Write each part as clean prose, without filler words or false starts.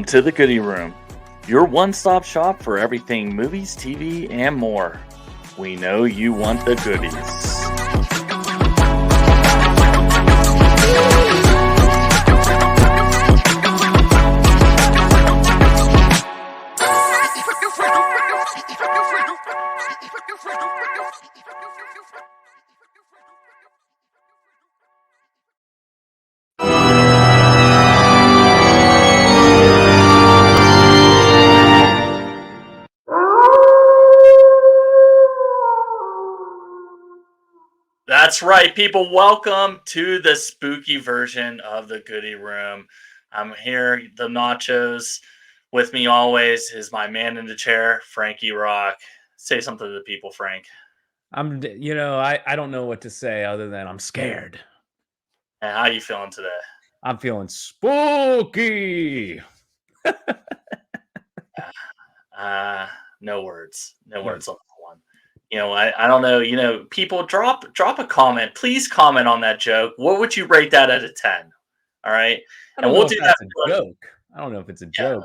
to the Goody Room, your one-stop shop for everything movies, TV, and more. We know you want the goodies. That's right, people. Welcome to the spooky version of the Goody Room. I'm here, the nachos. With me always is my man in the chair, Frankie Rock. Say something to the people, Frank. I don't know what to say other than I'm scared. And how you feeling today? I'm feeling spooky. No words. No words on that one. I don't know. People drop a comment. Please comment on that joke. What would you rate that out of 10? All right. I And don't we'll know if do that that's a joke. I don't know if it's a Yeah, joke.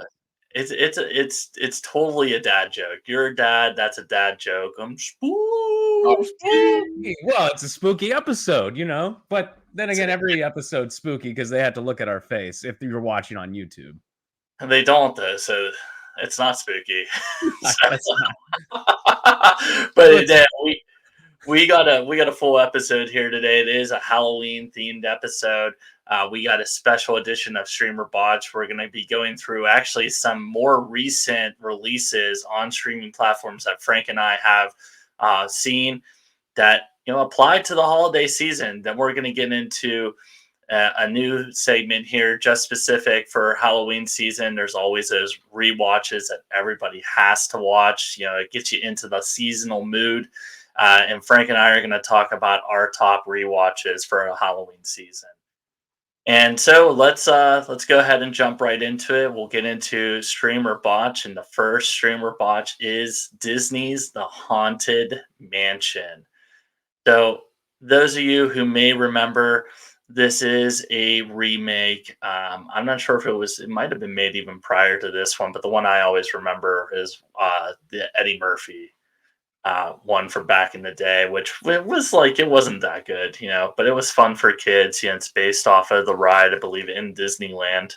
it's totally a dad joke. You're a dad. That's a dad joke. I'm spooky. Well, it's a spooky episode, But then again, every episode's spooky because they had to look at our face if you're watching on YouTube. And they don't though, so it's not spooky. I guess not. But yeah, we got a full episode here today. It is a Halloween themed episode. We got a special edition of Streamer Botch. We're going to be going through actually some more recent releases on streaming platforms that Frank and I have seen that apply to the holiday season. Then we're going to get into a new segment here just specific for Halloween season. There's always those rewatches that everybody has to watch. It gets you into the seasonal mood. And Frank and I are going to talk about our top rewatches for a Halloween season. And so let's go ahead and jump right into it. We'll get into Streamer Botch, and the first Streamer Botch is Disney's The Haunted Mansion. So those of you who may remember, this is a remake. I'm not sure if it might have been made even prior to this one, but the one I always remember is the Eddie Murphy one from back in the day, which was it wasn't that good, but it was fun for kids. It's based off of the ride, I believe, in Disneyland.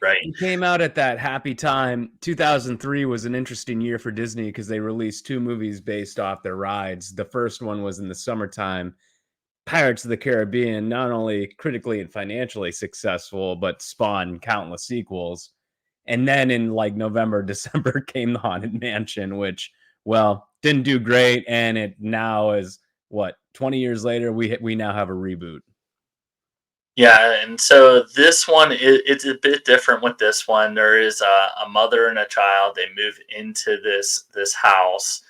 Right. It came out at that happy time. 2003 was an interesting year for Disney because they released two movies based off their rides. The first one was in the summertime. Pirates of the Caribbean, not only critically and financially successful, but spawned countless sequels. And then in November, December came The Haunted Mansion, which, didn't do great. And it now is 20 years later, we now have a reboot. Yeah, and so this one, it's a bit different with this one. There is a mother and a child. They move into this house,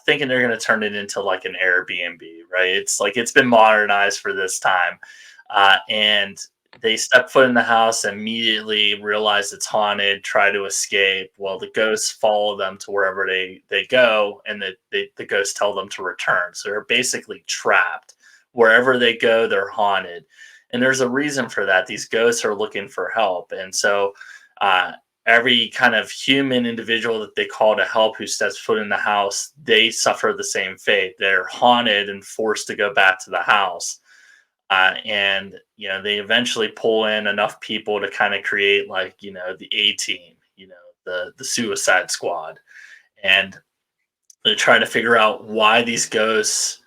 thinking they're going to turn it into an Airbnb, right? It's been modernized for this time, and they step foot in the house, immediately realize it's haunted, try to escape. Well, the ghosts follow them to wherever they go, and the ghosts tell them to return. So they're basically trapped. Wherever they go, they're haunted. And there's a reason for that. These ghosts are looking for help. And so every kind of human individual that they call to help who steps foot in the house, they suffer the same fate. They're haunted and forced to go back to the house. And they eventually pull in enough people to kind of create the A-team, the Suicide Squad. And they try to figure out why these ghosts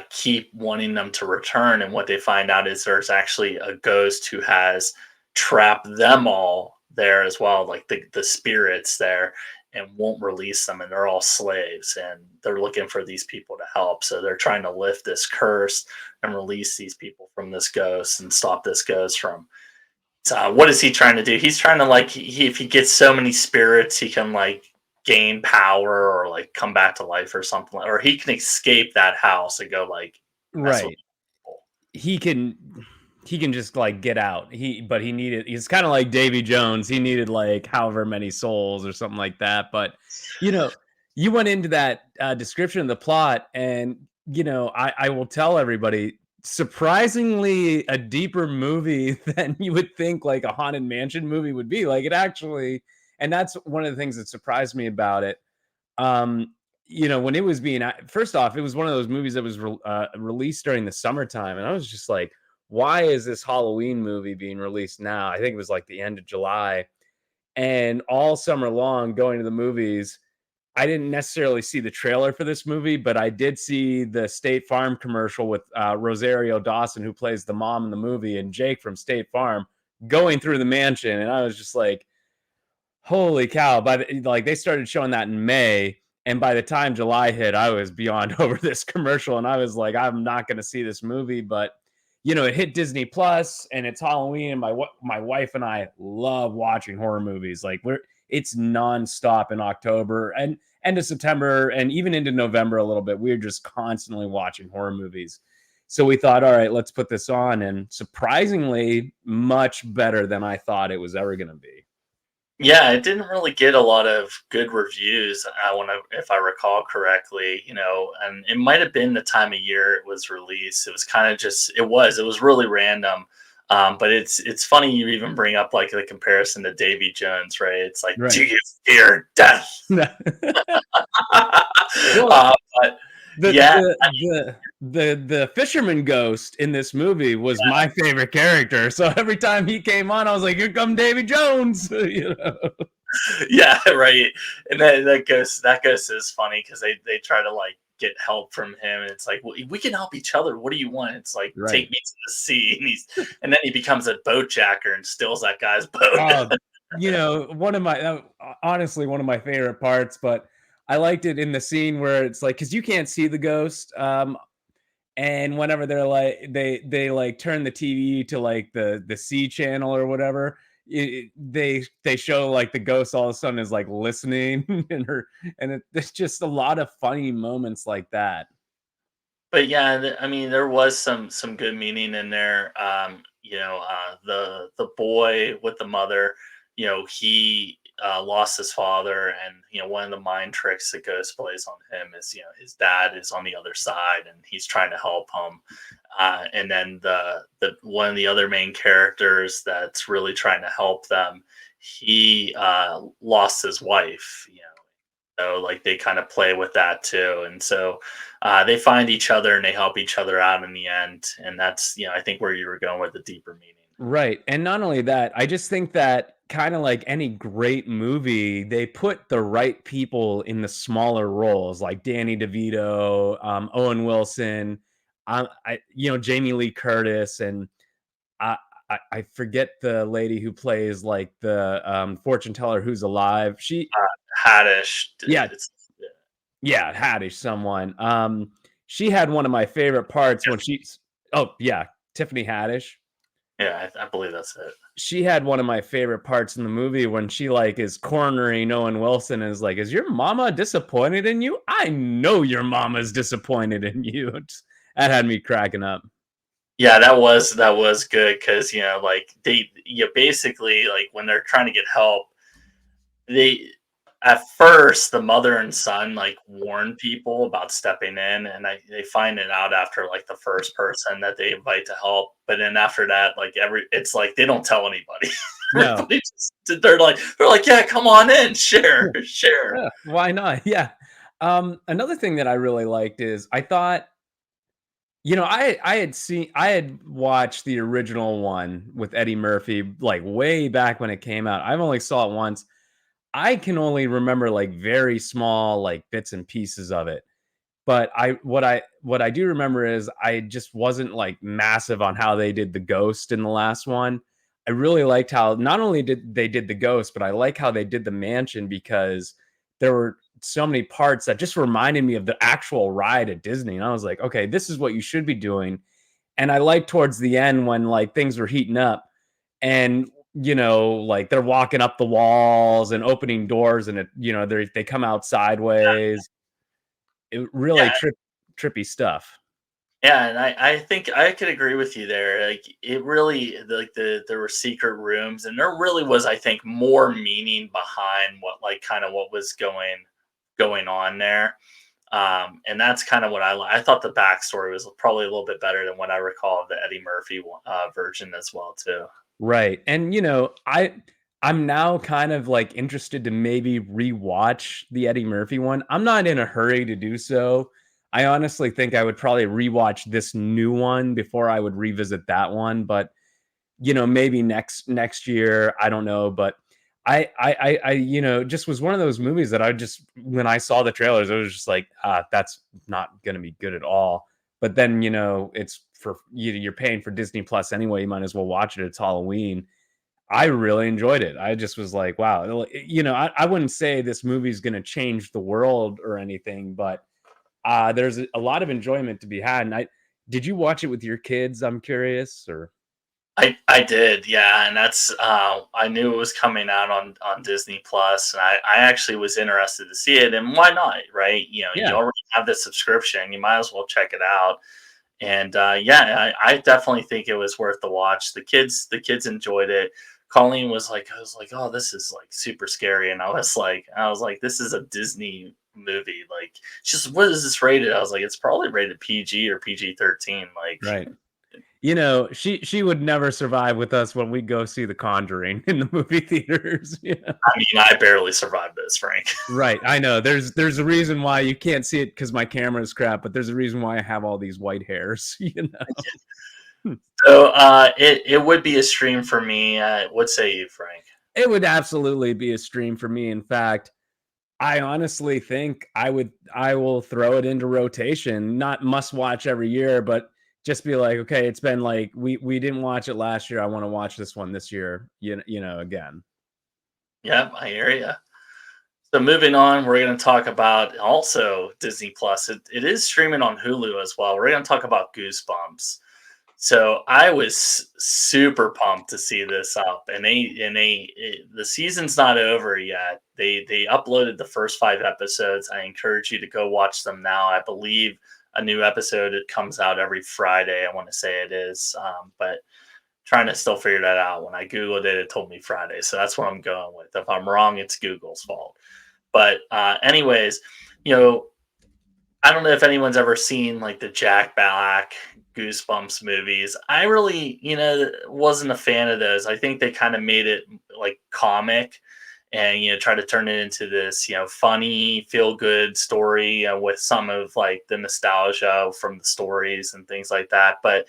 keep wanting them to return. And what they find out is there's actually a ghost who has trapped them all there as well, the spirits there, and won't release them, and they're all slaves, and they're looking for these people to help. So they're trying to lift this curse and release these people from this ghost and stop this ghost from. So what is he trying to do? He's trying to if he gets so many spirits, he can gain power or come back to life or something, or he can escape that house and go right. He can just get out. He's kind of like Davy Jones. He needed however many souls or something like that. But you went into that description of the plot, and I will tell everybody surprisingly a deeper movie than you would think like a Haunted Mansion movie would be. Like it actually, and that's one of the things that surprised me about it. Um, when it was being first off, it was one of those movies that was released during the summertime, and I was just like, why is this Halloween movie being released now? I think it was like the end of July, and all summer long going to the movies. I didn't necessarily see the trailer for this movie, but I did see the State Farm commercial with Rosario Dawson, who plays the mom in the movie, and Jake from State Farm going through the mansion. And I was just like, holy cow. Like they started showing that in May. And by the time July hit, I was beyond over this commercial. And I was like, I'm not going to see this movie. But, it hit Disney Plus and it's Halloween. And my wife and I love watching horror movies. Like it's nonstop in October and end of September and even into November a little bit. We're just constantly watching horror movies. So we thought, all right, let's put this on. And surprisingly, much better than I thought it was ever going to be. Yeah, it didn't really get a lot of good reviews. I want to, if I recall correctly, and it might have been the time of year it was released. It was kind of just, it was really random. But it's funny you even bring up like the comparison to Davy Jones, right? It's like, Right. do you fear death? Well, But the yeah, the fisherman ghost in this movie was my favorite character. So every time he came on, I was like, "Here come Davy Jones!" yeah, right. And then that ghost is funny because they try to like get help from him, and it's like, well, we can help each other. What do you want? It's like, Right. take me to the sea, and then he becomes a boat jacker and steals that guy's boat. Uh, one of my honestly one of my favorite parts, but I liked it in the scene where it's like because you can't see the ghost, and whenever they're like they like turn the TV to like the C channel or whatever, they show like the ghost all of a sudden is like listening and there's just a lot of funny moments like that. But yeah, I mean, there was some good meaning in there. The boy with the mother, he lost his father, and one of the mind tricks that Ghost plays on him is his dad is on the other side, and he's trying to help him. And then the one of the other main characters that's really trying to help them, he lost his wife. So like they kind of play with that too, and so they find each other and they help each other out in the end, and that's I think where you were going with the deeper meaning. Right. And not only that, I just think that kind of like any great movie, they put the right people in the smaller roles, like Danny DeVito, Owen Wilson, Jamie Lee Curtis, and I, I forget the lady who plays like the fortune teller who's alive. Haddish, Yeah, it's yeah, Haddish, someone. She had one of my favorite parts when oh yeah, Tiffany Haddish. yeah, I believe that's it. She had one of my favorite parts in the movie when she like is cornering Owen Wilson and is like, "Is your mama disappointed in you? I know your mama's disappointed in you." That had me cracking up. Yeah, that was good because like basically like when they're trying to get help, they at first the mother and son like warn people about stepping in, and they find it out after like the first person that they invite to help, but then after that like it's like they don't tell anybody. No. They're like, yeah, come on in, share. Yeah, why not? Yeah. Another thing that I really liked is I thought, I had watched the original one with Eddie Murphy like way back when it came out. I've only saw it once. I can only remember like very small like bits and pieces of it. But what I do remember is I just wasn't like massive on how they did the ghost in the last one. I really liked how not only did they did the ghost, but I like how they did the mansion because there were so many parts that just reminded me of the actual ride at Disney. And I was like, okay, this is what you should be doing. And I like towards the end when like things were heating up and like they're walking up the walls and opening doors and they come out sideways. It really Yeah, trippy stuff. yeah, and I think I could agree with you there. Like it really like there were secret rooms, and there really was, I think, more meaning behind what like kind of what was going on there. And that's kind of what I thought the backstory was probably a little bit better than what I recall of the Eddie Murphy version as well too. Right, and, I'm now kind of, like, interested to maybe rewatch the Eddie Murphy one. I'm not in a hurry to do so. I honestly think I would probably rewatch this new one before I would revisit that one, but, maybe next year, I don't know, but just was one of those movies that I just when I saw the trailers, I was just like, that's not gonna be good at all." But then, it's for you're paying for Disney Plus anyway, you might as well watch it, it's Halloween. I really enjoyed it. I just was like, wow, I wouldn't say this movie's gonna change the world or anything, but, there's a lot of enjoyment to be had, and I did you watch it with your kids? I'm curious, or I did, yeah, and that's I knew it was coming out on Disney Plus, and I actually was interested to see it, and why not, right? You Yeah, already have the subscription, you might as well check it out. And yeah, I definitely think it was worth the watch. The kids enjoyed it. Colleen was like, I was like, oh, this is like super scary, and I was like, this is a Disney movie. Like, she's just, what is this rated? I was like, it's probably rated PG or PG-13. Like, right. She would never survive with us when we go see The Conjuring in the movie theaters, I mean, I barely survived this, Frank. Right, I know. There's a reason why you can't see it because my camera is crap, but there's a reason why I have all these white hairs, So it would be a stream for me. What say you, Frank? It would absolutely be a stream for me. In fact, I honestly think I will throw it into rotation, not must watch every year, but just be like, okay, it's been like we didn't watch it last year. I want to watch this one this year, again. Yep, I hear you. So moving on, we're going to talk about also Disney Plus. It is streaming on Hulu as well. We're going to talk about Goosebumps. So I was super pumped to see this up, and the season's not over yet. They uploaded the first 5 episodes. I encourage you to go watch them now. I believe a new episode it comes out every Friday. I want to say it is, but trying to still figure that out. When I googled it, it told me Friday, so that's what I'm going with. If I'm wrong, it's Google's fault. But anyways, you know, I don't know if anyone's ever seen like the Jack Black Goosebumps movies. I really, wasn't a fan of those. I think they kind of made it like comic and try to turn it into this funny feel good story with some of like the nostalgia from the stories and things like that. But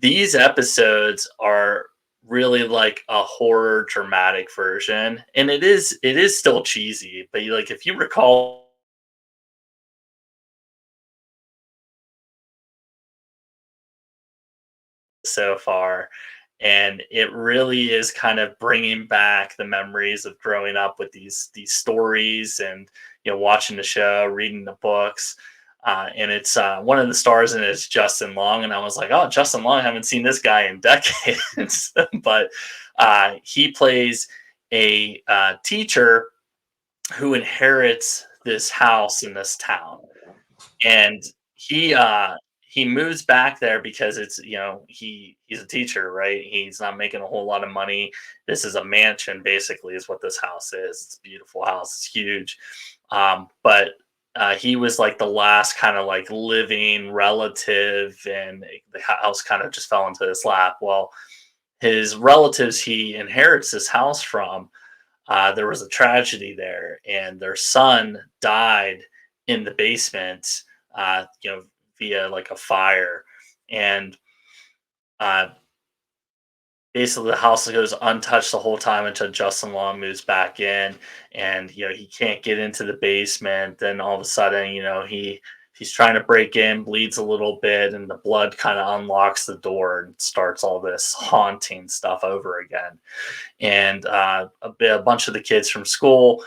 these episodes are really like a horror dramatic version, and it is still cheesy, but like if you recall so far, and it really is kind of bringing back the memories of growing up with these stories, and watching the show, reading the books. And it's one of the stars in it is Justin Long, and I was like, oh, Justin Long, I haven't seen this guy in decades. But he plays a teacher who inherits this house in this town, and he he moves back there because it's he's a teacher, right? He's not making a whole lot of money. This is a mansion basically is what this house is. It's a beautiful house, it's huge. But he was like the last kind of like living relative, and the house kind of just fell into his lap. Well, his relatives he inherits this house from, there was a tragedy there, and their son died in the basement, via like a fire, and uh, basically the house goes untouched the whole time until Justin Long moves back in, and he can't get into the basement. Then all of a sudden, he's trying to break in, bleeds a little bit, and the blood kind of unlocks the door and starts all this haunting stuff over again. And a bunch of the kids from school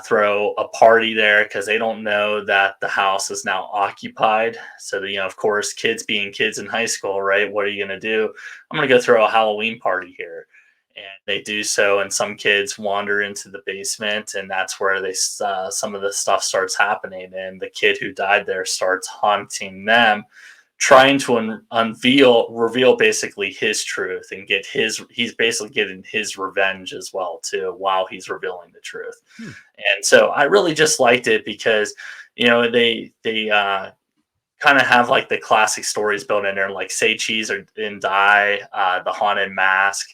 throw a party there because they don't know that the house is now occupied. So, of course, kids being kids in high school, right? What are you going to do? I'm going to go throw a Halloween party here. And they do so, and some kids wander into the basement, and that's where some of the stuff starts happening. And the kid who died there starts haunting them, trying to reveal basically his truth and he's basically getting his revenge as well too while he's revealing the truth. Hmm. And so I really just liked it because they kind of have like the classic stories built in there, like Say Cheese or and Die, The Haunted Mask,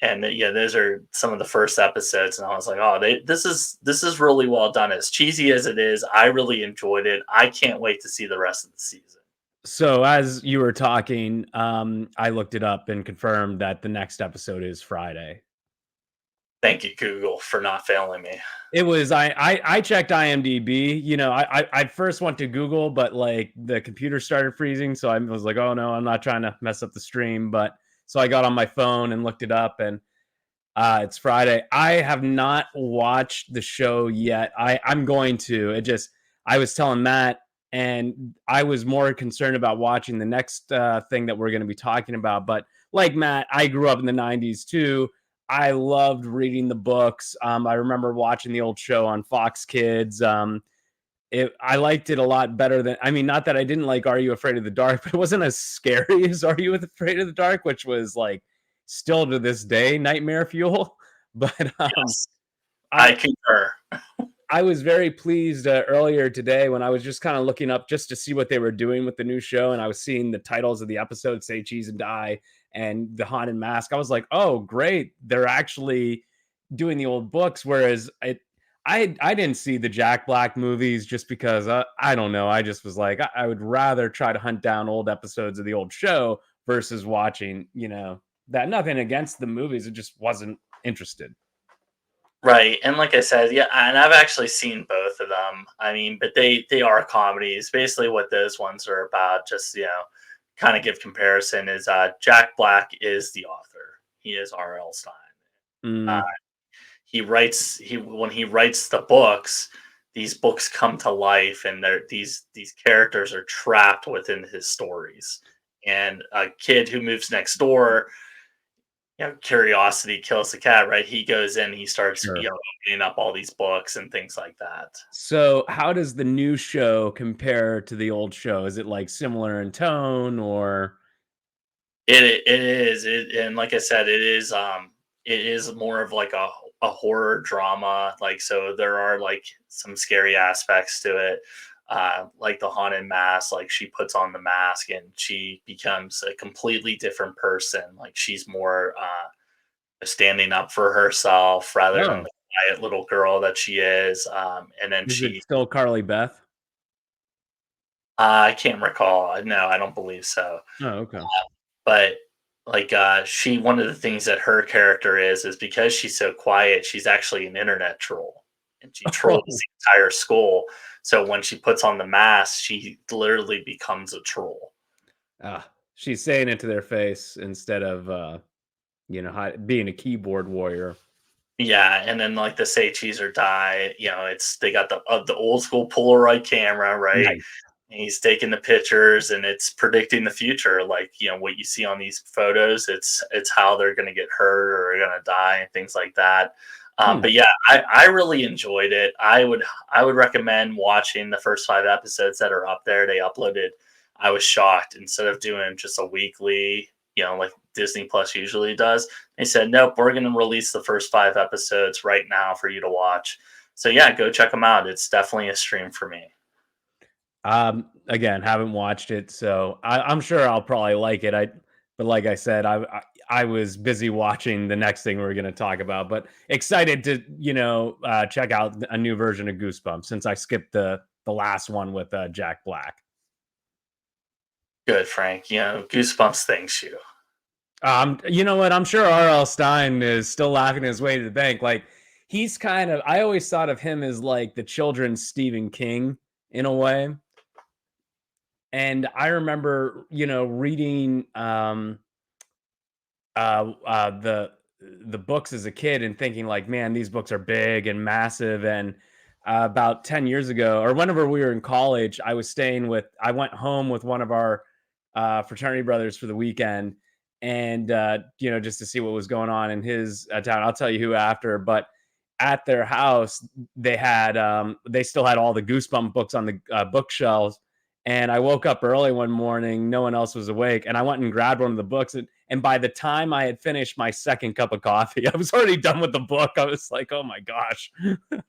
and yeah, those are some of the first episodes, and I was like, oh, this is really well done. As cheesy as it is, I really enjoyed it. I can't wait to see the rest of the season. So as you were talking, I looked it up and confirmed that the next episode is Friday. Thank you, Google, for not failing me. It was I checked IMDb. You know, I first went to Google, but like the computer started freezing, so I was like, oh no, I'm not trying to mess up the stream. But so I got on my phone and looked it up, and it's Friday. I have not watched the show yet. I'm going to. It just I was telling Matt, and I was more concerned about watching the next thing that we're going to be talking about. But like Matt, I grew up in the '90s too. I loved reading the books. I remember watching the old show on Fox Kids. I liked it a lot better than. I mean, not that I didn't like Are You Afraid of the Dark, but it wasn't as scary as Are You Afraid of the Dark, which was like still to this day nightmare fuel. But Yes, I I concur. I was very pleased earlier today when I was just kind of looking up just to see what they were doing with the new show, and I was seeing the titles of the episodes, Say Cheese and Die, and The Haunted Mask. I was like, oh, great! They're actually doing the old books, whereas I didn't see the Jack Black movies just because I don't know. I just was like, I would rather try to hunt down old episodes of the old show versus watching, that. Nothing against the movies, it just wasn't interested. Right, and like I said, yeah, and I've actually seen both of them. I mean, but they are comedies. Basically, what those ones are about, just kind of give comparison is Jack Black is the author. He is R.L. Stein. Uh, Mm, he writes he when he writes the books, these books come to life, and these characters are trapped within his stories. And a kid who moves next door, curiosity kills the cat, right? He goes in, he starts, sure. opening up all these books and things like that. So, how does the new show compare to the old show? Is it like similar in tone or It is, and like I said, it is more of like a horror drama. Like, so there are like some scary aspects to it. Like the haunted mask, like she puts on the mask and she becomes a completely different person. Like she's more standing up for herself rather than oh, the quiet little girl that she is. And then is it still Carly Beth? I can't recall. No, I don't believe so. Oh, okay. But like she one of the things that her character is because she's so quiet, she's actually an internet troll. And she trolls Oh, the entire school. So when she puts on the mask, she literally becomes a troll. she's saying it to their face instead of being a keyboard warrior. Yeah, and then like the say cheese or die, it's they got the old school Polaroid camera, right? Nice. And he's taking the pictures and it's predicting the future, like what you see on these photos. It's how they're going to get hurt or going to die and things like that. Hmm. But yeah, I really enjoyed it. I would recommend watching the first 5 episodes that are up there. They uploaded. I was shocked, instead of doing just a weekly, like Disney Plus usually does, they said nope, we're going to release the first 5 episodes right now for you to watch. So yeah, go check them out. It's definitely a stream for me. Again, haven't watched it, so I'm sure I'll probably like it. But like I said, I was busy watching the next thing we're going to talk about, but excited to check out a new version of Goosebumps since I skipped the last one with Jack Black. Good, Frank. Goosebumps thanks you. You know what? I'm sure R.L. Stein is still laughing his way to the bank. Like he's kind of. I always thought of him as like the children's Stephen King in a way. And I remember, reading the books as a kid and thinking like, man, these books are big and massive. And about 10 years ago, or whenever we were in college, I went home with one of our fraternity brothers for the weekend, and just to see what was going on in his town. I'll tell you who after, but at their house they still had all the Goosebump books on the bookshelves. And I woke up early one morning, no one else was awake, and I went and grabbed one of the books. And by the time I had finished my second cup of coffee, I was already done with the book. I was like, oh my gosh.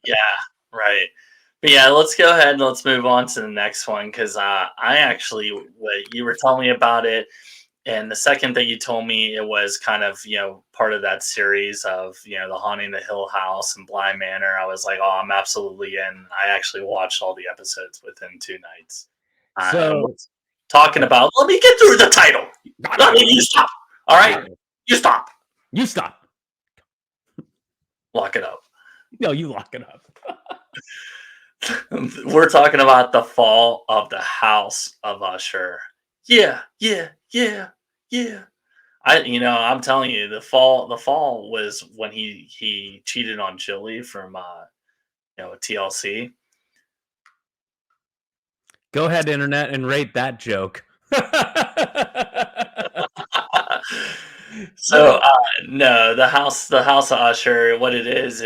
Yeah, right. But yeah, let's go ahead and let's move on to the next one because I actually, what you were telling me about it, and the second that you told me it was kind of part of that series of the Haunting the Hill House and Bly Manor. I was like, oh, I'm absolutely in. I actually watched all the episodes within 2 nights. And we're So talking about. Let me get through the title. Let me you stop. All right, you stop. you stop. Lock it up. No, you lock it up. We're talking about the fall of the House of Usher. Yeah, yeah, yeah, yeah. I'm telling you, the fall was when he cheated on Chili from TLC. Go ahead, internet, and rate that joke. So No, no, the house of Usher. What it is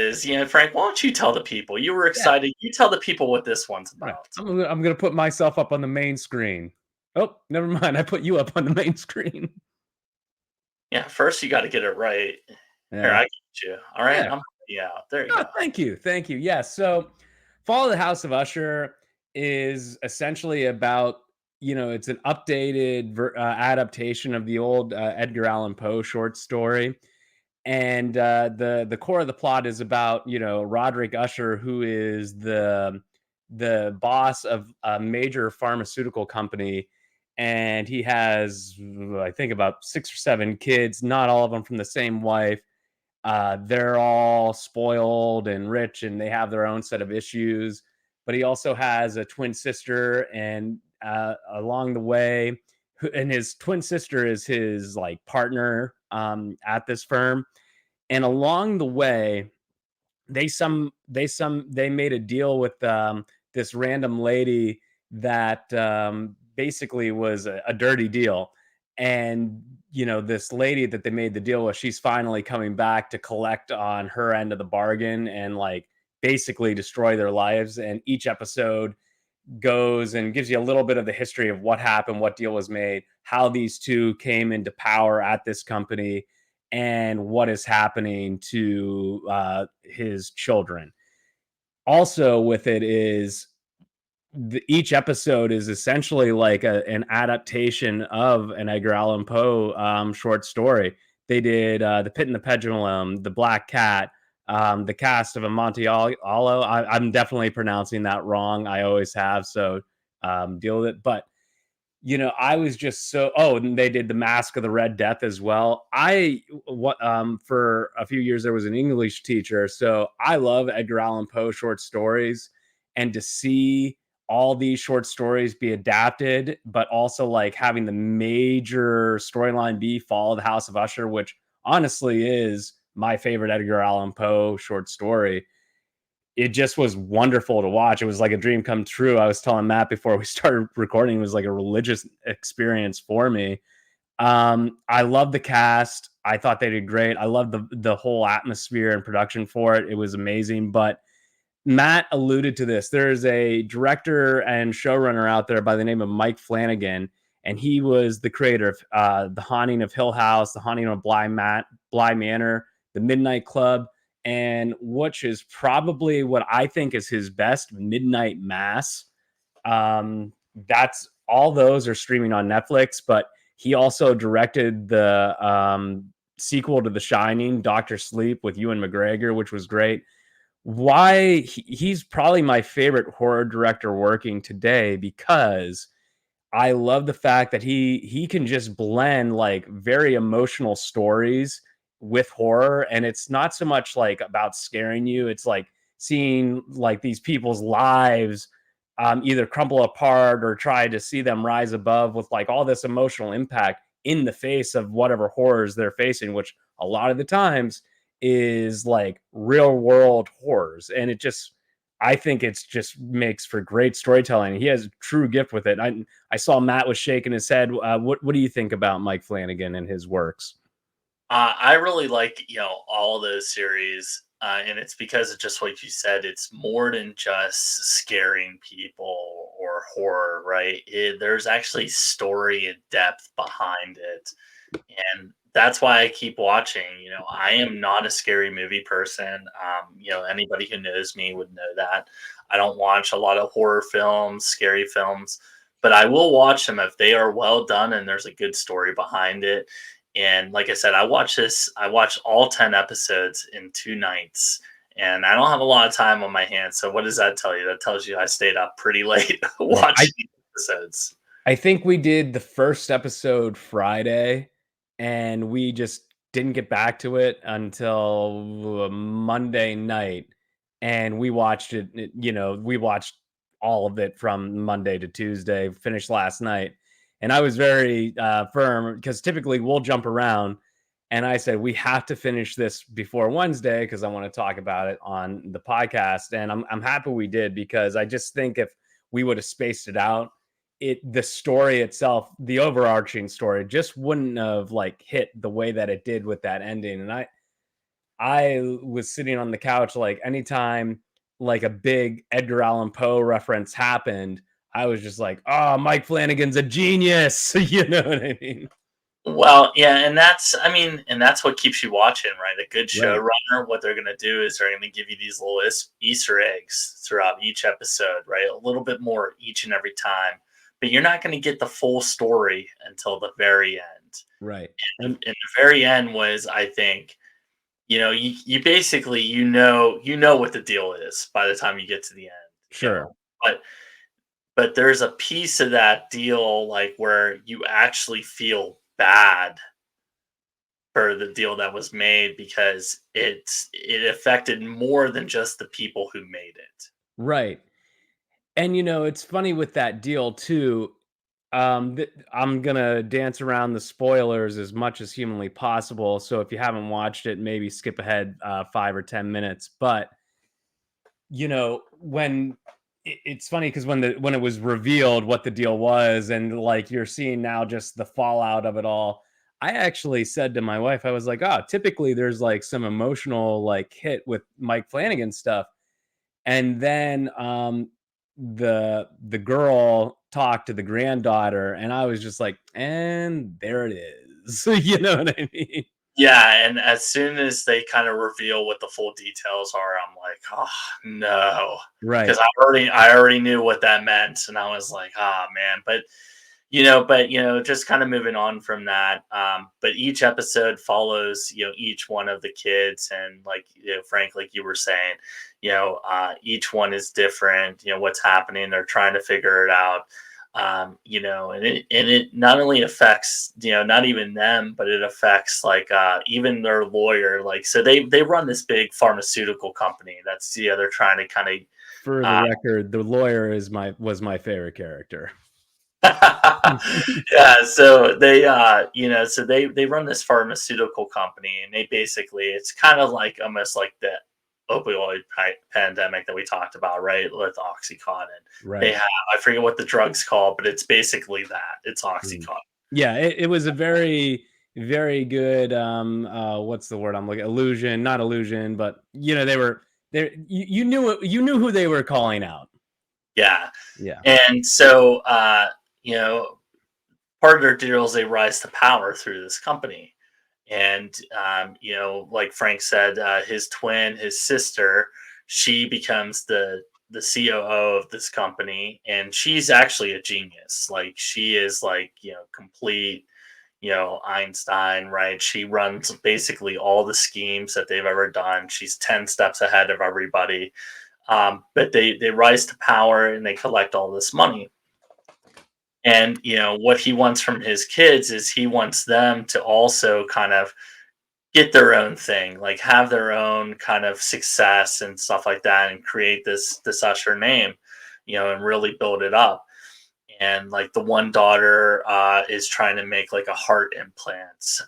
Frank. Why don't you tell the people? You were yeah, excited. You tell the people what this one's yeah. about. I'm gonna put myself up on the main screen. Oh, never mind. I put you up on the main screen. Yeah, first you got to get it right. Here, Yeah, I get you. All right, yeah. yeah. There you No, go. thank you, thank you. Yeah, so Fall of the House of Usher is essentially about it's an updated adaptation of the old Edgar Allan Poe short story, and the core of the plot is about Roderick Usher, who is the boss of a major pharmaceutical company, and he has I think about 6 or 7 kids, not all of them from the same wife. They're all spoiled and rich, and they have their own set of issues. But he also has a twin sister, and along the way, and his twin sister is his like partner at this firm. And along the way, they made a deal with this random lady that basically was a dirty deal, and this lady that they made the deal with, she's finally coming back to collect on her end of the bargain and like basically destroy their lives. And each episode goes and gives you a little bit of the history of what happened, what deal was made, how these two came into power at this company, and what is happening to his children. Also, with it is each episode is essentially like an adaptation of an Edgar Allan Poe short story. They did The Pit and the Pendulum, The Black Cat, the cast of Amontillado. I'm definitely pronouncing that wrong. I always have, so deal with it. But I was just so and they did The Mask of the Red Death as well. I what For a few years there was an English teacher, so I love Edgar Allan Poe short stories, and to see all these short stories be adapted, but also like having the major storyline be Fall of the House of Usher, which honestly is my favorite Edgar Allan Poe short story. It just was wonderful to watch. It was like a dream come true. I was telling Matt before we started recording, it was like a religious experience for me. I love the cast. I thought they did great. I love the whole atmosphere and production for it. It was amazing. But Matt alluded to this. There's a director and showrunner out there by the name of Mike Flanagan, and he was the creator of The Haunting of Hill House, The Haunting of Bly Manor, The Midnight Club, and which is probably what I think is his best, Midnight Mass. That's all those are streaming on Netflix, but he also directed the sequel to The Shining, Doctor Sleep with Ewan McGregor, which was great. He's probably my favorite horror director working today, because I love the fact that he can just blend like very emotional stories with horror, and it's not so much like about scaring you. It's like seeing like these people's lives either crumble apart or try to see them rise above with like all this emotional impact in the face of whatever horrors they're facing, which a lot of the times is like real world horrors. And I think it's just makes for great storytelling. He has a true gift with it. I saw Matt was shaking his head. What do you think about Mike Flanagan and his works? I really like all of those series, and it's because of just what you said. It's more than just scaring people or horror, right? There's actually story and depth behind it, and that's why I keep watching. I am not a scary movie person. Anybody who knows me would know that. I don't watch a lot of horror films, scary films, but I will watch them if they are well done and there's a good story behind it. And like I said, I watched all 10 episodes in 2 nights, and I don't have a lot of time on my hands. So what does that tell you? That tells you I stayed up pretty late Right. watching these episodes. I think we did the first episode Friday, and we just didn't get back to it until Monday night, and we watched we watched all of it from Monday to Tuesday, finished last night, and I was very, firm because typically we'll jump around, and I said, "We have to finish this before Wednesday because I wanna talk about it on the podcast," and I'm happy we did because I just think if we would have spaced it out, the story itself, the overarching story just wouldn't have like hit the way that it did with that ending. And I was sitting on the couch like anytime like a big Edgar Allan Poe reference happened, I was just like, "Oh, Mike Flanagan's a genius." You know what I mean? Well, yeah, and that's what keeps you watching, right? A good Right. showrunner, what they're going to do is they're going to give you these little Easter eggs throughout each episode, right? A little bit more each and every time, but you're not going to get the full story until the very end. Right. And And the very end was, I think, you basically you know what the deal is by the time you get to the end, sure. but there's a piece of that deal like where you actually feel bad for the deal that was made because it affected more than just the people who made it. Right. And it's funny with that deal too. I'm gonna dance around the spoilers as much as humanly possible. So if you haven't watched it, maybe skip ahead 5 or 10 minutes. But when it's funny because when it was revealed what the deal was, and like you're seeing now just the fallout of it all, I actually said to my wife, I was like, "Oh, typically there's like some emotional like hit with Mike Flanagan stuff." And then the girl talked to the granddaughter, and I was just like, and there it is. You know what I mean? Yeah, and as soon as they kind of reveal what the full details are, I'm like, oh no, because Right. I already knew what that meant, and I was like, ah man, just kind of moving on from that. But each episode follows, each one of the kids, and like, Frank, like you were saying, each one is different. What's happening, they're trying to figure it out. And it not only affects, not even them, but it affects like even their lawyer. Like, so they run this big pharmaceutical company. That's they're trying to kind of For the uh, record, the lawyer was my favorite character. yeah, so they run this pharmaceutical company, and they basically it's kind of like almost like the pandemic that we talked about, right? With OxyContin, they Right. have I forget what the drug's called, but it's basically that it's Mm. OxyContin. Yeah, it was a very, very good what's the word I'm looking, illusion, not illusion, but they were there. You knew who they were calling out. Yeah, Yeah. and so you know, part of their deal is they rise to power through this company. And like Frank said, his twin, his sister, she becomes the COO of this company, and she's actually a genius. Like, she is like, complete, Einstein, right? She runs basically all the schemes that they've ever done. She's 10 steps ahead of everybody. But they rise to power and they collect all this money. And what he wants from his kids is he wants them to also kind of get their own thing, like have their own kind of success and stuff like that, and create this Usher name, and really build it up. And like the one daughter is trying to make like a heart implant.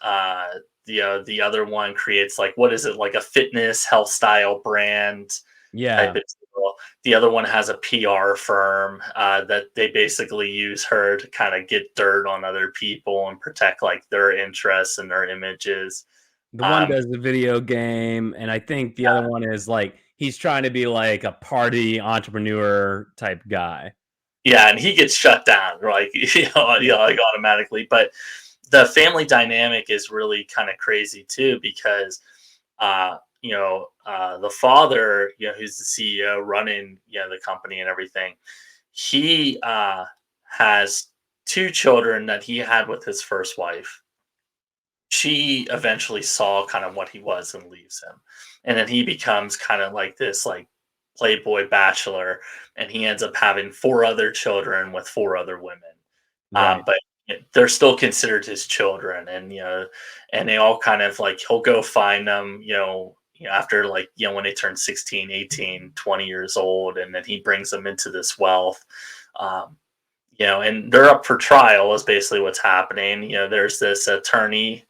The other one creates like what is it like a fitness health style brand type Yeah. of deal. The other one has a PR firm that they basically use her to kind of get dirt on other people and protect like their interests and their images. The one Um, does the video game, and I think the other one is like he's trying to be like a party entrepreneur type guy. yeah, and he gets shut down, like Yeah. like automatically. But the family dynamic is really kind of crazy too, because the father, who's the CEO running, the company and everything, he has two children that he had with his first wife. She eventually saw kind of what he was and leaves him. And then he becomes kind of like this like playboy bachelor, and he ends up having four other children with four other women. Right. But they're still considered his children, and and they all kind of like he'll go find them, after like when they turn 16, 18, 20 years old, and then he brings them into this wealth. Um, and they're up for trial is basically what's happening. There's this attorney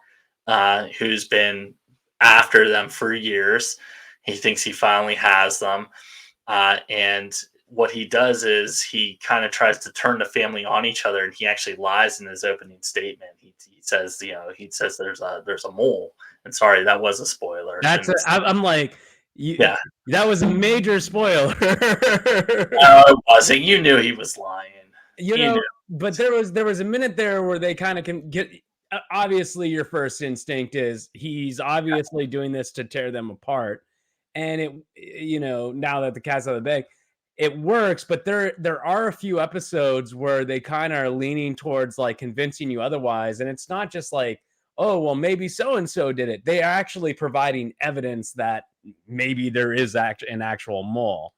who's been after them for years. He thinks he finally has them. And what he does is he kind of tries to turn the family on each other, and he actually lies in his opening statement. He says, there's a mole. And sorry, that was a spoiler. I That's shouldn't a, have said. I'm like, you, Yeah, that was a major spoiler. no, it wasn't. You knew he was lying. You You know, knew. but there was a minute there where they kind of can get. Obviously, your first instinct is he's obviously doing this to tear them apart, and now that the cat's out of the bag, it works. But there are a few episodes where they kind of are leaning towards like convincing you otherwise, and it's not just like, oh well, maybe so and so did it. They are actually providing evidence that maybe there is an actual mole,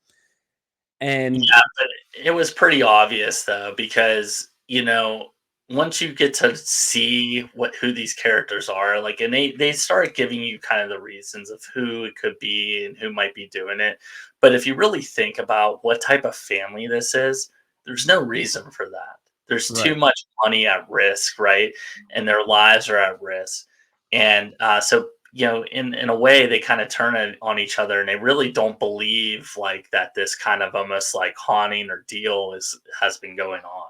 and Yeah, but it was pretty obvious though, because once you get to see who these characters are, like, and they start giving you kind of the reasons of who it could be and who might be doing it. But if you really think about what type of family this is, there's no reason for that. There's too right. much money at risk, right? And their lives are at risk. And so in a way, they kind of turn it on each other, and they really don't believe like that this kind of almost like haunting or deal has been going on.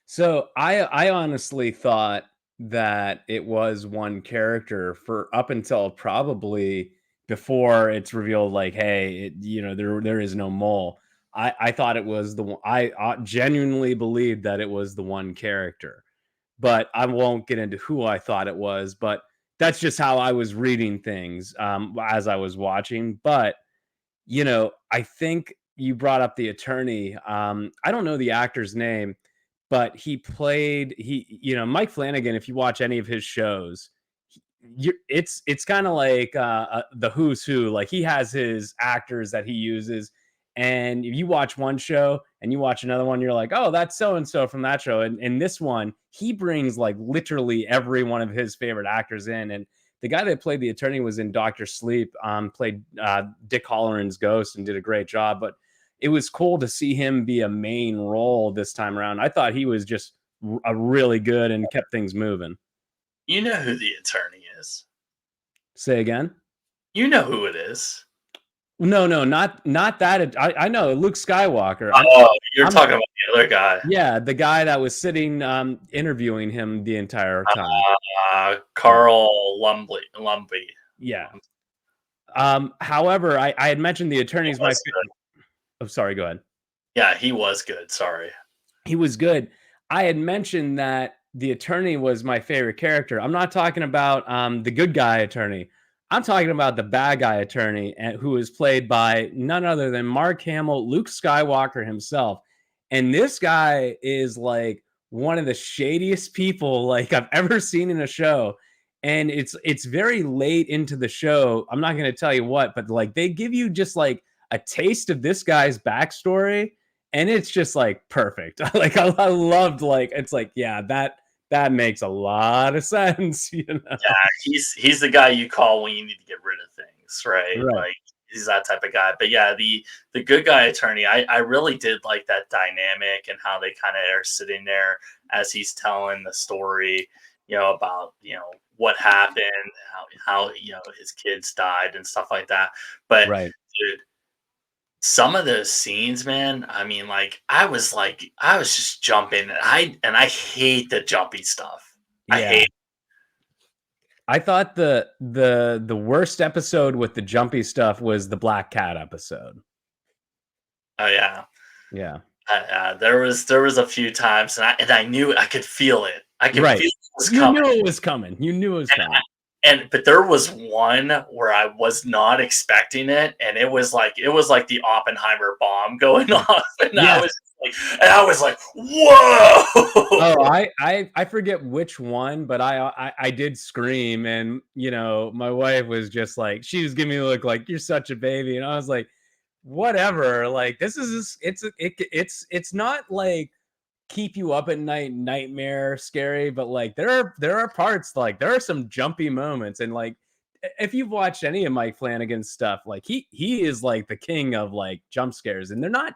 So I honestly thought that it was one character for up until probably before it's revealed like, hey, there is no mole. I thought it was the one. I genuinely believed that it was the one character, but I won't get into who I thought it was. But that's just how I was reading things as I was watching. But I think you brought up the attorney. I don't know the actor's name, but Mike Flanagan. If you watch any of his shows, it's kind of like the who's who. Like he has his actors that he uses, and if you watch one show and you watch another one, you're like, oh, that's so and so from that show. And in this one, he brings like literally every one of his favorite actors in, and the guy that played the attorney was in Doctor Sleep, played Dick Halloran's ghost and did a great job. But it was cool to see him be a main role this time around. I thought he was just a really good and kept things moving. You know who the attorney is. Say again? You know who it is. No, no, not that. I know Luke Skywalker. Oh, you're I'm talking about the other guy. Yeah, the guy that was sitting interviewing him the entire time. Yeah, Carl Lumbly. yeah. However, I had mentioned the He attorney's was good. oh, sorry, go ahead. Yeah, he was good. Sorry. He was good. I had mentioned that the attorney was my favorite character. I'm not talking about the good guy attorney. I'm talking about the bad guy attorney, who is played by none other than Mark Hamill, Luke Skywalker himself. And this guy is like one of the shadiest people like I've ever seen in a show. And it's very late into the show. I'm not going to tell you what, but like they give you just like a taste of this guy's backstory, and it's just like perfect. Like I loved like it's like yeah, that makes a lot of sense, Yeah, he's the guy you call when you need to get rid of things, right? Right, Like he's that type of guy. But yeah, the good guy attorney, I really did like that dynamic and how they kind of are sitting there as he's telling the story, about what happened, how his kids died and stuff like that. But right. dude, some of those scenes, man, I mean, like I was just jumping, and I hate the jumpy stuff. I Yeah. hate. I thought the worst episode with the jumpy stuff was the Black Cat episode. Oh yeah. Yeah. There was a few times, and I knew I could feel it. I could Right. feel it was You coming. knew it was coming. You knew it was coming. but there was one where I was not expecting it, and it was like the Oppenheimer bomb going off, and I Yes. was and I was like, "Whoa!" Oh, I forget which one, but I did scream, and, my wife was just like she was giving me a look like, "You're such a baby," and I was like, "Whatever." Like, this is it's not, like, keep you up at night, nightmare scary, but, like, there are parts, like, there are some jumpy moments, and, like, if you've watched any of Mike Flanagan's stuff, like, he is, like, the king of, like, jump scares, and they're not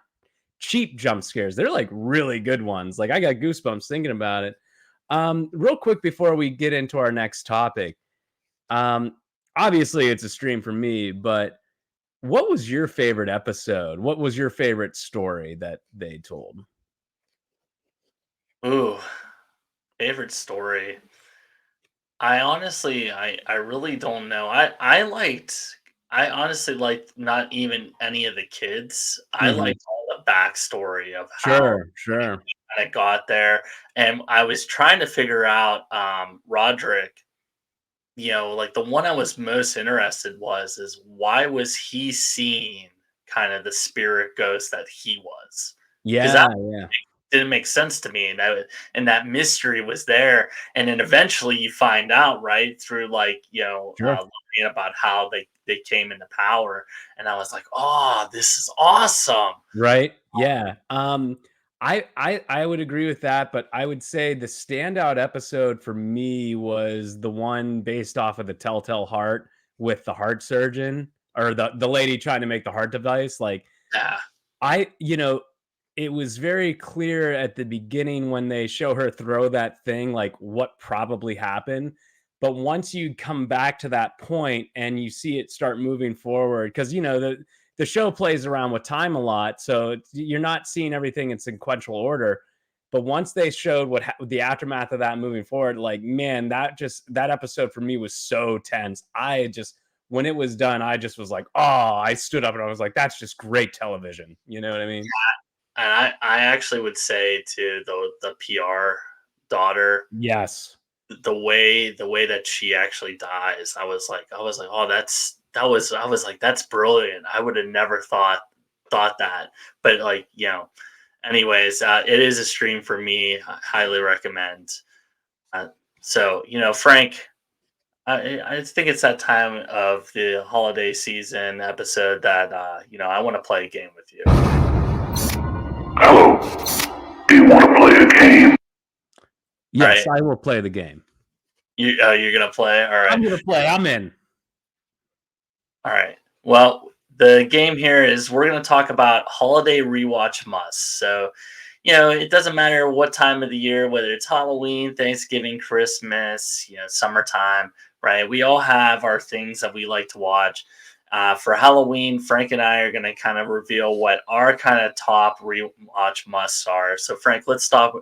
cheap jump scares. They're like really good ones. Like I got goosebumps thinking about it. Real quick before we get into our next topic, um, obviously it's a stream for me, but what was your favorite episode? What was your favorite story that they told? Ooh, favorite story. I really don't know. I honestly liked not even any of the kids. I Mhm. liked all the backstory of how Sure, sure. kinda got there, and I was trying to figure out, Roderick, like, the one I was most interested is why was he seeing kinda the spirit ghost that he was? Because Yeah, that yeah. didn't make sense to me, and that mystery was there, and then eventually you find out, right, through, like, Sure. learning about how they came into power, and I was like, "Oh, this is awesome." Right? Yeah. I would agree with that, but I would say the standout episode for me was the one based off of the Telltale Heart with the heart surgeon or the lady trying to make the heart device. Like Yeah. I, it was very clear at the beginning when they show her throw that thing, like what probably happened. But once you come back to that point and you see it start moving forward, because the show plays around with time a lot, so you're not seeing everything in sequential order. But once they showed the aftermath of that moving forward, like man, that episode for me was so tense. I just when it was done, I just was like, oh, I stood up and I was like, that's just great television. You know what I mean? And I actually would say to the PR daughter, Yes. the way that she actually dies, I was like, "Oh, I was like, "That's brilliant." I would have never thought that. But, like, anyways, it is a stream for me. I highly recommend. Uh, so, Frank, I think it's that time of the holiday season episode that I want to play a game with you. Hello, do you want to play a game? All Yes, right, I will play the game. you're gonna play. All right. I'm gonna play. I'm in. All right. Well, the game here is we're going to talk about holiday rewatch musts. So, it doesn't matter what time of the year, whether it's Halloween, Thanksgiving, Christmas, summertime, right? We all have our things that we like to watch. For Halloween, Frank and I are going to kind of reveal what our kind of top rewatch musts are. So, Frank, let's start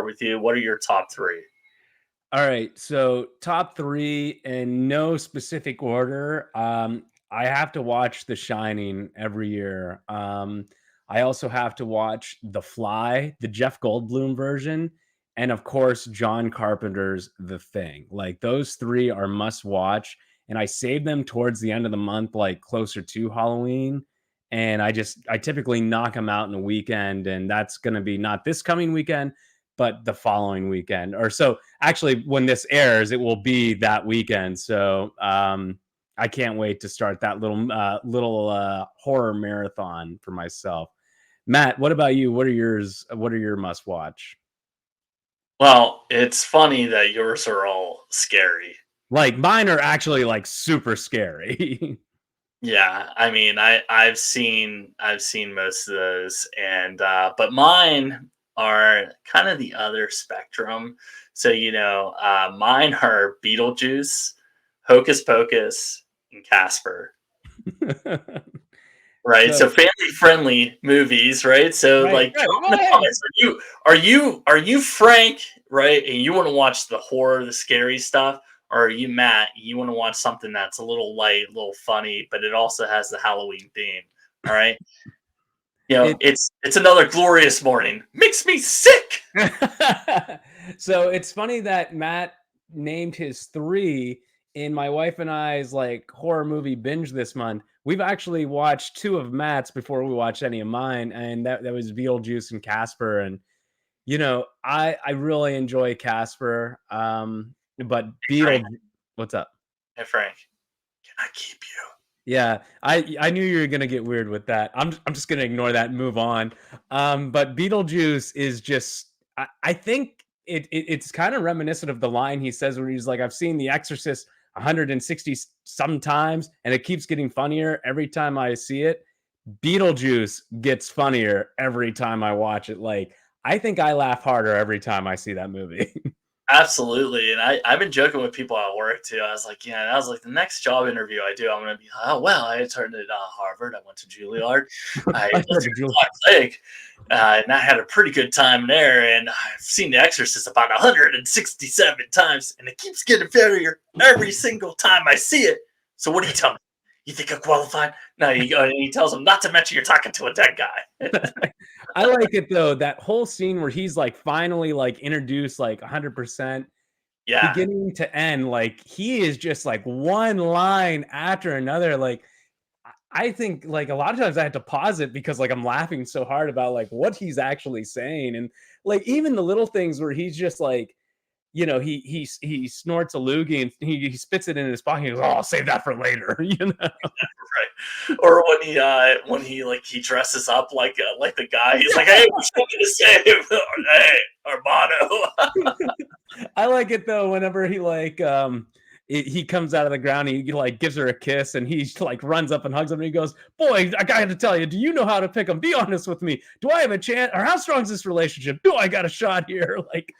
with you. What are your top three? All right. So top three in no specific order. I have to watch The Shining every year. I also have to watch The Fly, the Jeff Goldblum version, and of course John Carpenter's The Thing. Like those three are must watch, and I save them towards the end of the month, like closer to Halloween. And I typically knock them out in a weekend, and that's going to be not this coming weekend, but the following weekend. Or so actually, when this airs, it will be that weekend. So I can't wait to start that little horror marathon for myself. Matt, what about you? What are yours? What are your must watch? Well, it's funny that yours are all scary. Like mine are actually like super scary. Yeah, I mean, I've seen most of those, and but mine are kind of the other spectrum. So mine are Beetlejuice, Hocus Pocus, and Casper. Right, So so family friendly movies, right? So right, like, right. drop in Well, the hey, comments. Are you Frank, right? And you want to watch the horror, the scary stuff, or are you Matt? You want to watch something that's a little light, a little funny, but it also has the Halloween theme. All right, it it's another glorious morning. Makes me sick. so it's funny that Matt named his three. in my wife and I's like horror movie binge this month, we've actually watched 2 of Matt's before we watched any of mine, and that was Beetlejuice and Casper. And I really enjoy Casper, but Hey, Frank. Beetle. What's up? Hey, Frank. Can I keep you? Yeah, I knew you were gonna get weird with that. I'm just gonna ignore that and move on. But Beetlejuice is just I think it's kind of reminiscent of the line he says where he's like, I've seen The Exorcist 160 sometimes, and it keeps getting funnier every time I see it. Beetlejuice gets funnier every time I watch it. Like, I think I laugh harder every time I see that movie. Absolutely, and I've been joking with people at work too. I was like, yeah, and I was like, the next job interview I do, I'm gonna be, oh well, I attended Harvard, I went to Juilliard, I I lived started to in drool. Black Lake, and I had a pretty good time there. And I've seen The Exorcist about 167 times, and it keeps getting funnier every single time I see it. So what do you tell me? You think I'm qualified? No, you go. And he tells him not to mention you're talking to a dead guy. I like it though. That whole scene where he's like finally like introduced like 100% Yeah, beginning to end, like he is just like one line after another. Like I think like a lot of times I had to pause it because like I'm laughing so hard about like what he's actually saying. And like even the little things where he's just like, he snorts a loogie and he spits it in his pocket. He goes, "Oh, I'll save that for later." right. Or when he like he dresses up like the guy. He's like, hey, we're still gonna save. Hey, our motto. I like it though. Whenever he like he comes out of the ground, he like gives her a kiss, and he like runs up and hugs him, and he goes, "Boy, I got to tell you, do you know how to pick them? Be honest with me. Do I have a chance, or how strong is this relationship? Do I got a shot here?" Like,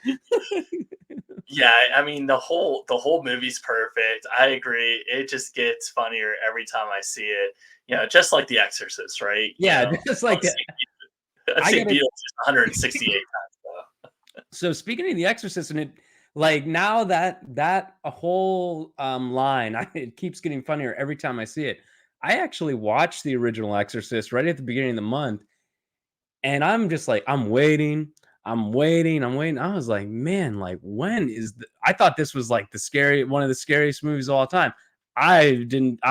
Yeah, I mean the whole movie's perfect. I agree. It just gets funnier every time I see it. Just like The Exorcist, right? yeah, just like I've seen, I've I seen gotta. Beetlejuice 168 times though. So speaking of The Exorcist, and it like now that a whole line, it keeps getting funnier every time I see it. I actually watched the original Exorcist right at the beginning of the month. And I'm just like, I'm waiting. I was like, man, like when is I thought this was like one of the scariest movies of all time. I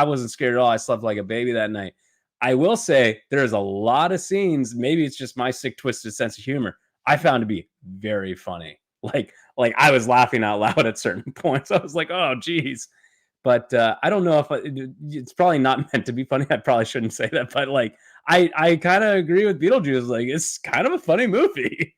wasn't scared at all. I slept like a baby that night. I will say there's a lot of scenes, maybe it's just my sick, twisted sense of humor, I found to be very funny. Like I was laughing out loud at certain points. I was like, oh geez. But I don't know if it's probably not meant to be funny. I probably shouldn't say that, but like I kind of agree with Beetlejuice. Like it's kind of a funny movie.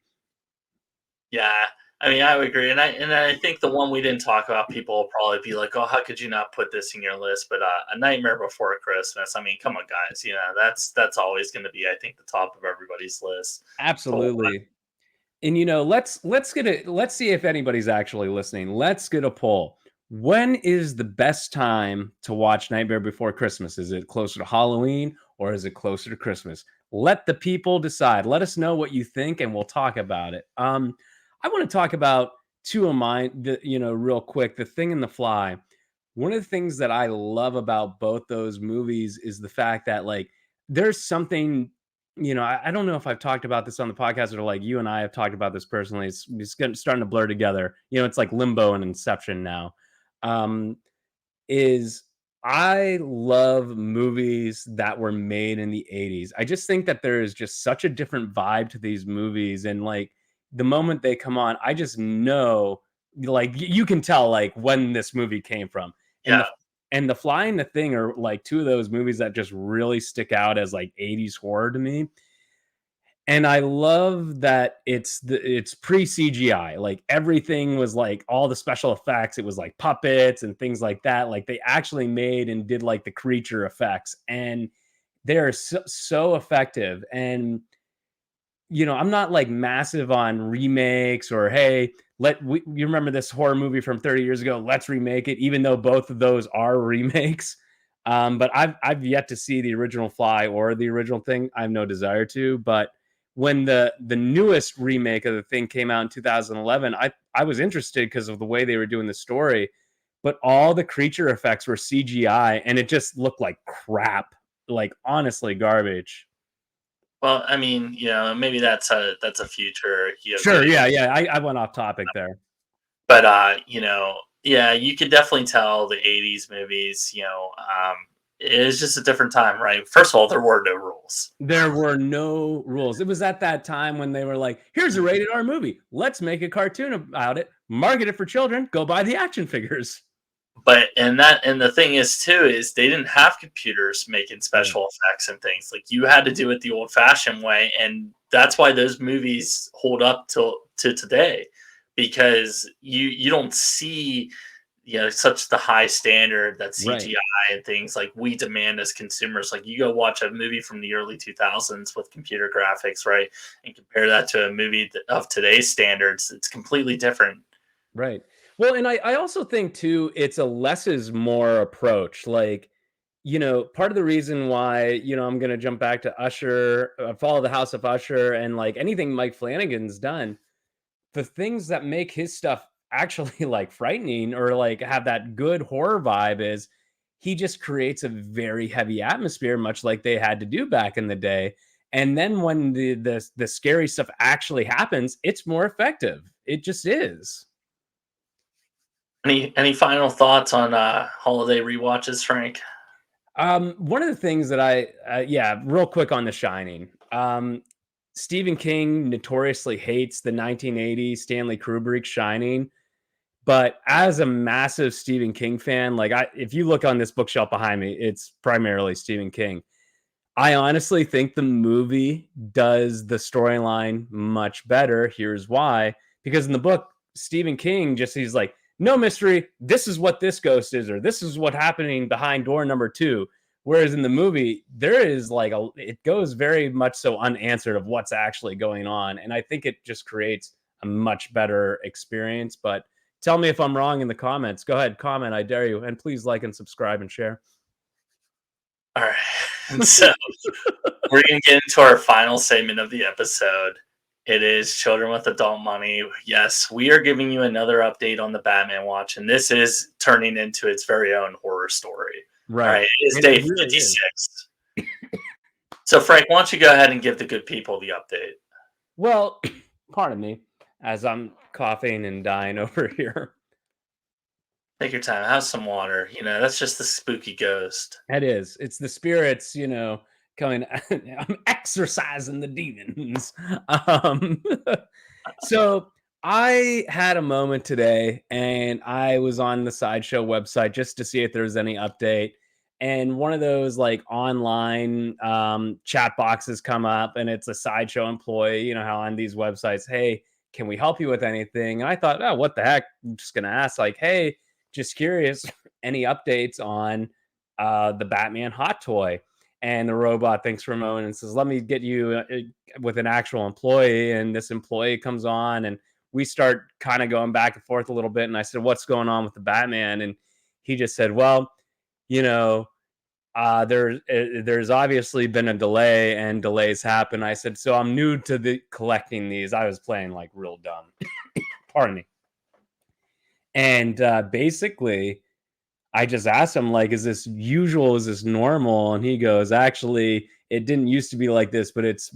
Yeah, I mean, I would agree, and I think the one we didn't talk about, people will probably be like, "Oh, how could you not put this in your list?" But A Nightmare Before Christmas. I mean, come on, guys. That's always going to be, I think, the top of everybody's list. To Absolutely. And let's see if anybody's actually listening. Let's get a poll. When is the best time to watch Nightmare Before Christmas? Is it closer to Halloween or is it closer to Christmas? Let the people decide. Let us know what you think and we'll talk about it. I want to talk about two of mine, real quick. The Thing and The Fly. One of the things that I love about both those movies is the fact that like there's something, I don't know if I've talked about this on the podcast or like you and I have talked about this personally. Starting to blur together. It's like Limbo and Inception now. Um, is I love movies that were made in the 80s. I just think that there is just such a different vibe to these movies. And like the moment they come on, I just know like you can tell like when this movie came from. And yeah, the Fly and the Thing are like two of those movies that just really stick out as like 80s horror to me. And I love that it's pre CGI. Like everything was like all the special effects. It was like puppets and things like that. Like they actually made and did like the creature effects, and they're so effective. And I'm not like massive on remakes or hey, you remember this horror movie from 30 years ago? Let's remake it, even though both of those are remakes. But I've yet to see the original Fly or the original Thing. I have no desire to. But when the newest remake of the Thing came out in 2011, I was interested because of the way they were doing the story. But all the creature effects were CGI, and it just looked like crap. Like honestly, garbage. well, I mean, maybe that's a future Sure, video. yeah. I went off topic there. But Yeah, you could definitely tell the '80s movies. It was just a different time, right? First of all, there were no rules. There were no rules. It was at that time when they were like, "Here's a rated R movie. Let's make a cartoon about it, market it for children, go buy the action figures." And the thing is too is they didn't have computers making Right. special effects and things. Like you had to do it the old fashioned way, and that's why those movies hold up till to today, because you don't see such the high standard that Right. CGI and things like we demand as consumers. Like you go watch a movie from the early 2000s with computer graphics, right, and compare that to a movie of today's standards, it's completely different. Right. Well, and I also think too, it's a less is more approach. Like, part of the reason why, I'm gonna jump back to Usher, follow the house of Usher, and like anything Mike Flanagan's done, the things that make his stuff actually like frightening or like have that good horror vibe is he just creates a very heavy atmosphere, much like they had to do back in the day. And then when the scary stuff actually happens, it's more effective. It just is. Any final thoughts on holiday rewatches, Frank? One of the things that yeah, real quick on The Shining. Stephen King notoriously hates the 1980s Stanley Kubrick Shining, but as a massive Stephen King fan, like if you look on this bookshelf behind me, it's primarily Stephen King. I honestly think the movie does the storyline much better. Here's why. Because in the book, Stephen King he's like, no mystery. This is what this ghost is, or this is what happening behind door number 2. Whereas in the movie, there is like it goes very much so unanswered of what's actually going on. And I think it just creates a much better experience. But tell me if I'm wrong in the comments. Go ahead, comment. I dare you. And please like and subscribe and share. All right. And so we're going to get into our final segment of the episode. It is Children with Adult Money. Yes, we are giving you another update on the Batman watch, and this is turning into its very own horror story. All Right. right, it is And it day really is. 56. So, Frank, why don't you go ahead and give the good people the update? Well, pardon me, as I'm coughing and dying over here. Take your time, have some water. That's just the spooky ghost. It is. It's the spirits, coming. I'm exorcising the demons. Um, so I had a moment today, and I was on the Sideshow website just to see if there was any update. And one of those like online chat boxes come up, and it's a Sideshow employee. You know how on these websites, hey, can we help you with anything? And I thought, oh, what the heck? I'm just gonna ask, like, hey, just curious, any updates on the Batman hot toy? And the robot thinks for a moment and says, let me get you with an actual employee. And this employee comes on, and we start kind of going back and forth a little bit. And I said, what's going on with the Batman? And he just said, well, you know, there's obviously been a delay, and delays happen. I said, so I'm new to the collecting these. I was playing like real dumb. Pardon me. And basically, I just asked him, like, is this usual? Is this normal? And he goes, actually, it didn't used to be like this, but it's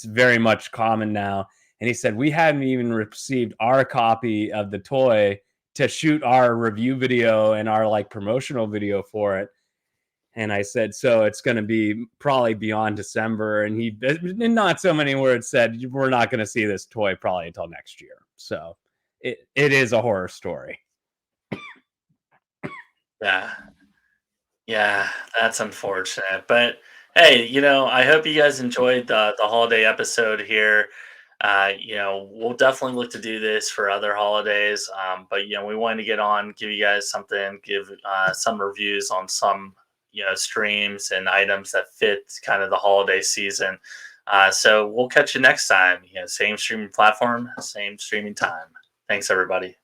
very much common now. And he said, we hadn't even received our copy of the toy to shoot our review video and our like promotional video for it. And I said, so it's going to be probably beyond December. And he, in not so many words, said, we're not going to see this toy probably until next year. So it is a horror story. Yeah. Yeah, that's unfortunate. But hey, I hope you guys enjoyed the holiday episode here. We'll definitely look to do this for other holidays. But we wanted to get on, give you guys something, give some reviews on some streams and items that fit kind of the holiday season. So we'll catch you next time. Same streaming platform, same streaming time. Thanks, everybody.